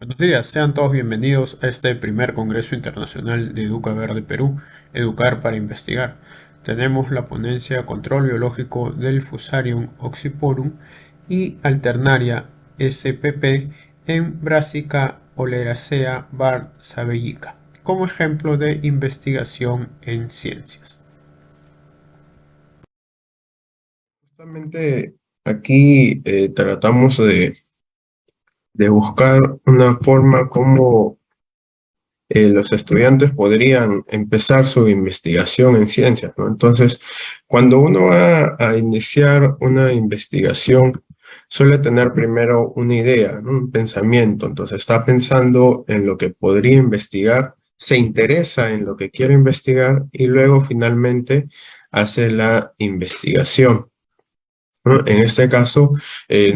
Buenos días, sean todos bienvenidos a este primer Congreso Internacional de Educa Verde Perú, Educar para Investigar. Tenemos la ponencia Control Biológico del Fusarium oxyporum y Alternaria spp en Brassica oleracea var. Sabellica, como ejemplo de investigación en ciencias. Justamente aquí tratamos de buscar una forma como los estudiantes podrían empezar su investigación en ciencias, ¿no? Entonces, cuando uno va a iniciar una investigación, suele tener primero una idea, ¿no? Un pensamiento. Entonces, está pensando en lo que podría investigar, se interesa en lo que quiere investigar y luego finalmente hace la investigación, ¿no? En este caso,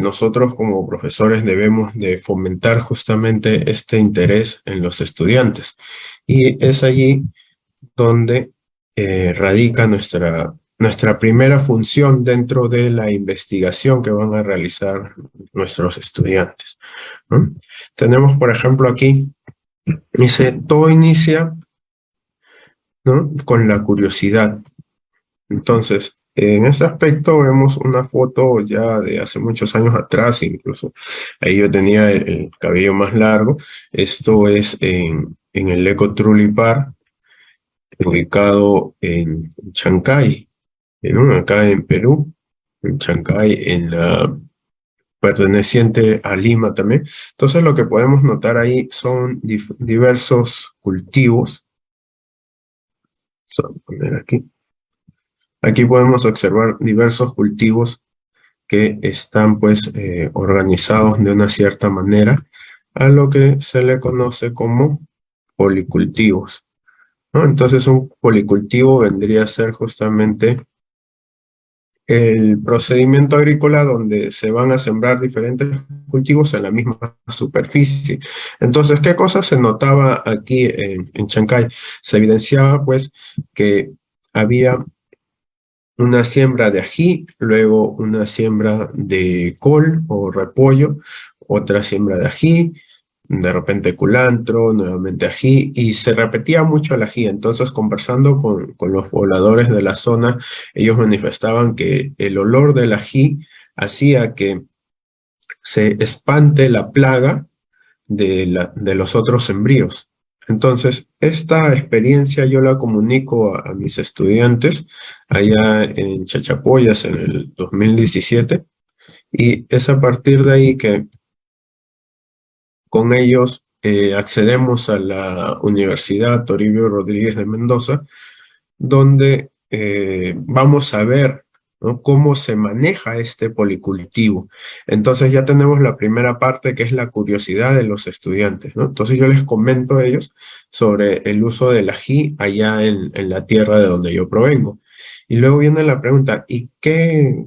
nosotros como profesores debemos de fomentar justamente este interés en los estudiantes. Y es allí donde radica nuestra primera función dentro de la investigación que van a realizar nuestros estudiantes, ¿no? Tenemos, por ejemplo, aquí, dice, todo inicia, ¿no?, con la curiosidad. Entonces, en ese aspecto vemos una foto ya de hace muchos años atrás, incluso ahí yo tenía el cabello más largo. Esto es en el Eco Trulli Park, ubicado en Chancay, ¿no? Acá en Perú, en Chancay, perteneciente a Lima también. Entonces lo que podemos notar ahí son diversos cultivos. Vamos a poner aquí. Aquí podemos observar diversos cultivos que están pues organizados de una cierta manera a lo que se le conoce como policultivos, ¿no? Entonces un policultivo vendría a ser justamente el procedimiento agrícola donde se van a sembrar diferentes cultivos en la misma superficie. Entonces, ¿qué cosa se notaba aquí en Chancay? Se evidenciaba pues que había una siembra de ají, luego una siembra de col o repollo, otra siembra de ají, de repente culantro, nuevamente ají, y se repetía mucho el ají. Entonces, conversando con los pobladores de la zona, ellos manifestaban que el olor del ají hacía que se espante la plaga de los otros sembríos. Entonces, esta experiencia yo la comunico a mis estudiantes allá en Chachapoyas en el 2017, y es a partir de ahí que con ellos accedemos a la Universidad Toribio Rodríguez de Mendoza, donde vamos a ver, ¿no?, cómo se maneja este policultivo. Entonces ya tenemos la primera parte, que es la curiosidad de los estudiantes, ¿no? Entonces yo les comento a ellos sobre el uso del ají allá en la tierra de donde yo provengo. Y luego viene la pregunta, ¿y qué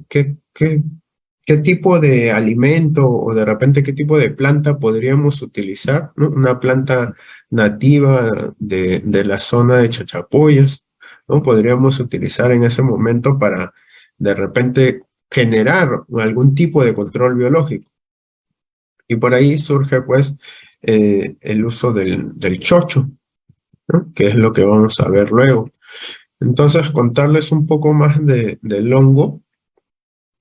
tipo de alimento o de repente qué tipo de planta podríamos utilizar, ¿no? Una planta nativa de la zona de Chachapoyas, ¿no? Podríamos utilizar en ese momento para de repente generar algún tipo de control biológico. Y por ahí surge pues el uso del chocho, ¿no?, que es lo que vamos a ver luego. Entonces, contarles un poco más del hongo,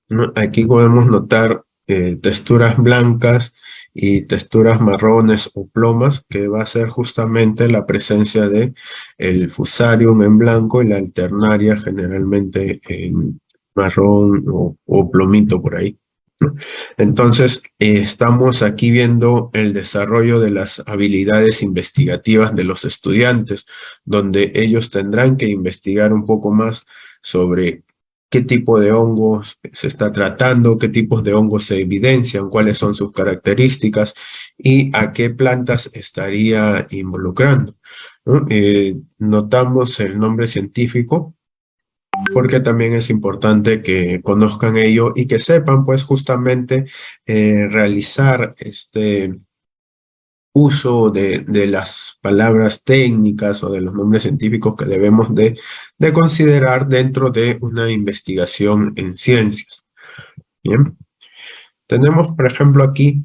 ¿no? Aquí podemos notar texturas blancas y texturas marrones o plomas, que va a ser justamente la presencia de el fusarium en blanco y la alternaria generalmente en marrón o plomito por ahí, ¿no? Entonces, estamos aquí viendo el desarrollo de las habilidades investigativas de los estudiantes, donde ellos tendrán que investigar un poco más sobre qué tipo de hongos se está tratando, qué tipos de hongos se evidencian, cuáles son sus características y a qué plantas estaría involucrando, ¿no? Notamos el nombre científico porque también es importante que conozcan ello y que sepan pues justamente realizar este uso de las palabras técnicas o de los nombres científicos que debemos de considerar dentro de una investigación en ciencias. Bien, tenemos por ejemplo aquí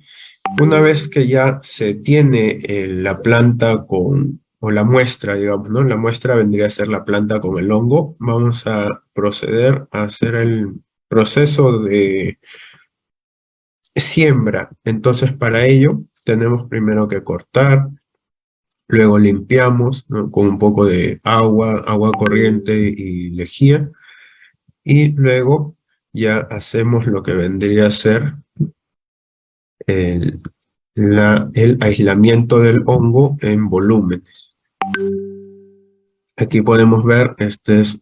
Una vez que ya se tiene la planta o la muestra, digamos, ¿no? La muestra vendría a ser la planta con el hongo. Vamos a proceder a hacer el proceso de siembra. Entonces, para ello, tenemos primero que cortar, luego limpiamos, ¿no? Con un poco de agua corriente y lejía, y luego ya hacemos lo que vendría a ser el, el aislamiento del hongo en volúmenes. Aquí podemos ver, este es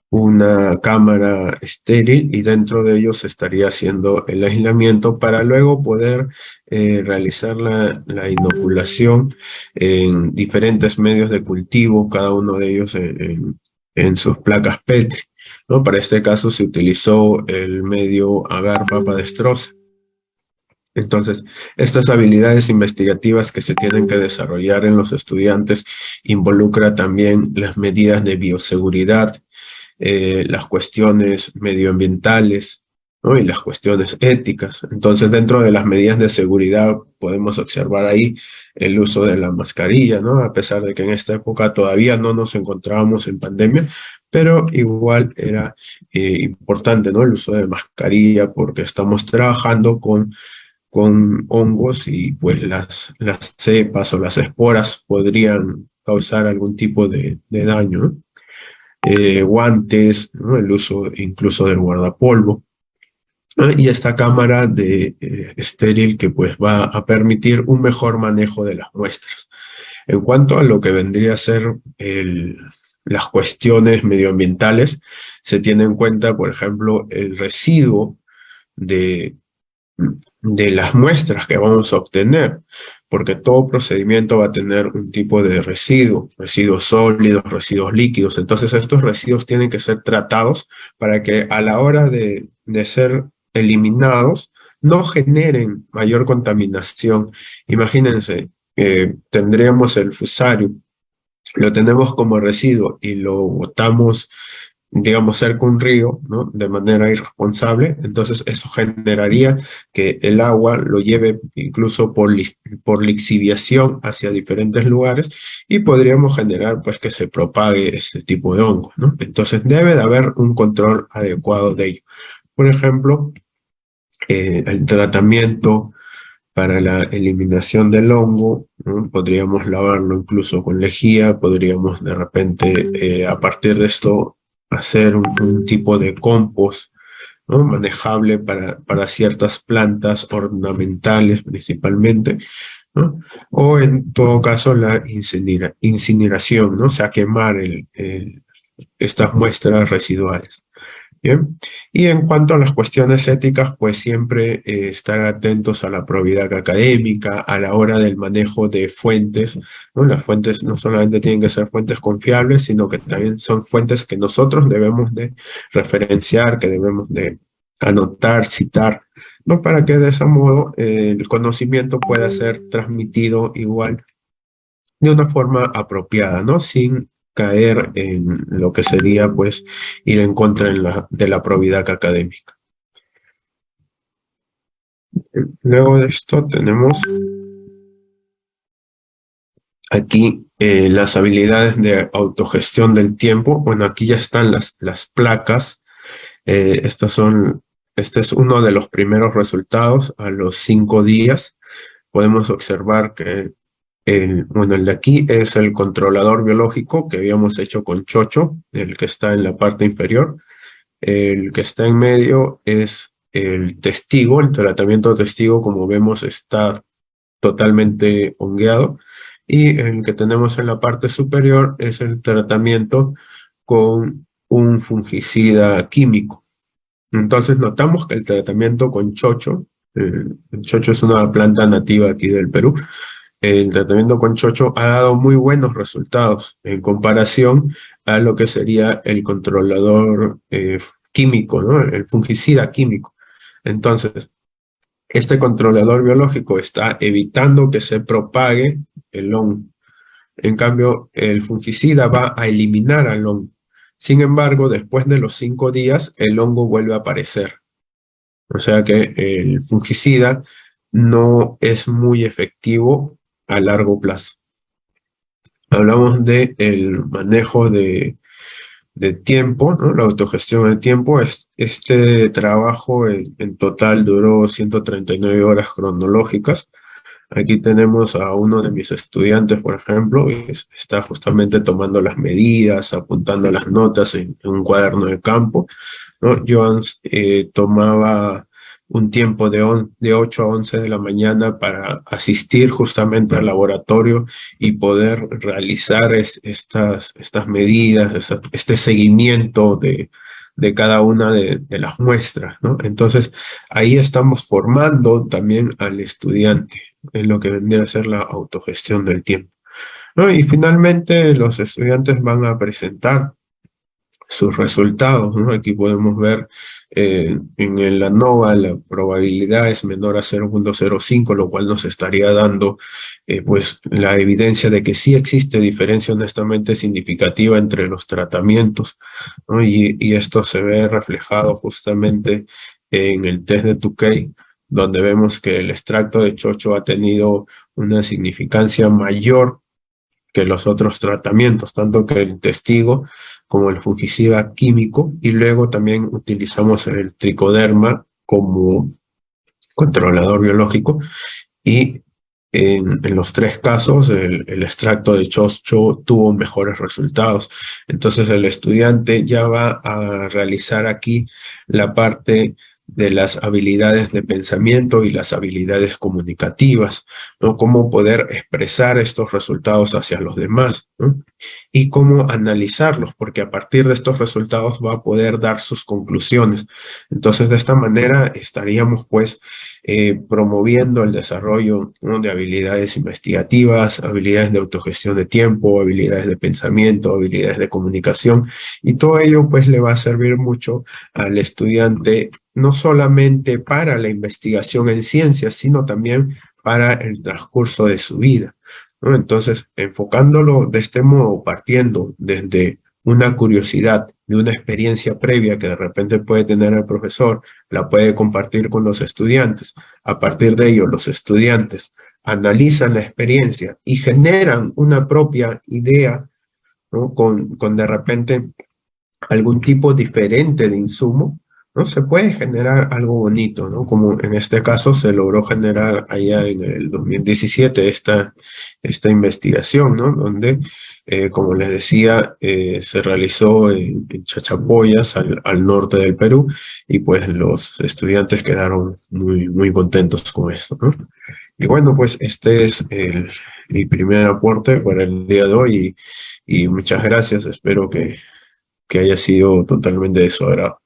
una cámara estéril y dentro de ellos se estaría haciendo el aislamiento para luego poder realizar la inoculación en diferentes medios de cultivo, cada uno de ellos en sus placas Petri, ¿no? Para este caso se utilizó el medio agar papa destroza. Entonces, estas habilidades investigativas que se tienen que desarrollar en los estudiantes involucra también las medidas de bioseguridad, las cuestiones medioambientales, ¿no? Y las cuestiones éticas. Entonces, dentro de las medidas de seguridad podemos observar ahí el uso de la mascarilla, ¿no? A pesar de que en esta época todavía no nos encontrábamos en pandemia, pero igual era importante, ¿no? El uso de mascarilla porque estamos trabajando con hongos y pues las cepas o las esporas podrían causar algún tipo de daño, ¿no? Guantes, ¿no? El uso incluso del guardapolvo, ¿no? Y esta cámara de estéril que pues va a permitir un mejor manejo de las muestras. En cuanto a lo que vendría a ser las cuestiones medioambientales, se tiene en cuenta, por ejemplo, el residuo de de las muestras que vamos a obtener, porque todo procedimiento va a tener un tipo de residuo, residuos sólidos, residuos líquidos. Entonces estos residuos tienen que ser tratados para que a la hora de ser eliminados no generen mayor contaminación. Imagínense, tendríamos el fusario, lo tenemos como residuo y lo botamos, digamos, cerca de un río, ¿no? De manera irresponsable, entonces eso generaría que el agua lo lleve incluso por lixiviación hacia diferentes lugares y podríamos generar pues que se propague este tipo de hongo, ¿no? Entonces debe de haber un control adecuado de ello. Por ejemplo, el tratamiento para la eliminación del hongo, ¿no? Podríamos lavarlo incluso con lejía, podríamos de repente a partir de esto hacer un tipo de compost, ¿no? Manejable para ciertas plantas ornamentales principalmente, ¿no? O en todo caso la incineración, ¿no? O sea, quemar estas muestras residuales. Bien. Y en cuanto a las cuestiones éticas, pues siempre estar atentos a la probidad académica, a la hora del manejo de fuentes, ¿no? Las fuentes no solamente tienen que ser fuentes confiables, sino que también son fuentes que nosotros debemos de referenciar, que debemos de anotar, citar, ¿no? Para que de ese modo el conocimiento pueda ser transmitido igual de una forma apropiada, ¿no? Sin caer en lo que sería, pues, ir en contra de la probidad académica. Luego de esto tenemos aquí las habilidades de autogestión del tiempo. Bueno, aquí ya están las placas. Este es uno de los primeros resultados a los 5 días. Podemos observar que bueno, el de aquí es el controlador biológico que habíamos hecho con chocho, el que está en la parte inferior. El que está en medio es el testigo, el tratamiento testigo, como vemos, está totalmente hongueado. Y el que tenemos en la parte superior es el tratamiento con un fungicida químico. Entonces notamos que el tratamiento con chocho, el chocho es una planta nativa aquí del Perú, el tratamiento con chocho ha dado muy buenos resultados en comparación a lo que sería el controlador químico, ¿no? El fungicida químico. Entonces, este controlador biológico está evitando que se propague el hongo. En cambio, el fungicida va a eliminar al hongo. Sin embargo, después de los 5 días, el hongo vuelve a aparecer. O sea que el fungicida no es muy efectivo a largo plazo. Hablamos de el manejo de tiempo, ¿no? La autogestión del tiempo. Este trabajo en total duró 139 horas cronológicas. Aquí tenemos a uno de mis estudiantes, por ejemplo, y está justamente tomando las medidas, apuntando las notas en un cuaderno de campo, ¿no? Joan tomaba un tiempo de 8 a 11 de la mañana para asistir justamente al laboratorio y poder realizar estas medidas, este seguimiento de cada una de las muestras, ¿no? Entonces, ahí estamos formando también al estudiante en lo que vendría a ser la autogestión del tiempo, ¿no? Y finalmente los estudiantes van a presentar sus resultados, ¿no? Aquí podemos ver en el ANOVA la probabilidad es menor a 0,05, lo cual nos estaría dando pues la evidencia de que sí existe diferencia honestamente significativa entre los tratamientos, ¿no? Y esto se ve reflejado justamente en el test de Tukey, donde vemos que el extracto de chocho ha tenido una significancia mayor que los otros tratamientos, tanto que el testigo como el fungicida químico, y luego también utilizamos el tricoderma como controlador biológico, y en los tres casos el extracto de chocho tuvo mejores resultados. Entonces el estudiante ya va a realizar aquí la parte de las habilidades de pensamiento y las habilidades comunicativas, ¿no? Cómo poder expresar estos resultados hacia los demás, ¿no? Y cómo analizarlos, porque a partir de estos resultados va a poder dar sus conclusiones. Entonces, de esta manera estaríamos pues promoviendo el desarrollo, ¿no? De habilidades investigativas, habilidades de autogestión de tiempo, habilidades de pensamiento, habilidades de comunicación, y todo ello pues le va a servir mucho al estudiante, no solamente para la investigación en ciencias, sino también para el transcurso de su vida, ¿no? Entonces, enfocándolo de este modo, partiendo desde una curiosidad, de una experiencia previa que de repente puede tener el profesor, la puede compartir con los estudiantes. A partir de ello, los estudiantes analizan la experiencia y generan una propia idea, ¿no? Con de repente algún tipo diferente de insumo, ¿no? Se puede generar algo bonito, ¿no? Como en este caso se logró generar allá en el 2017 esta investigación, ¿no? Donde, como les decía, se realizó en Chachapoyas, al norte del Perú, y pues los estudiantes quedaron muy contentos con esto, ¿no? Y bueno, pues este es mi primer aporte para el día de hoy y muchas gracias. Espero que haya sido totalmente de su agrado.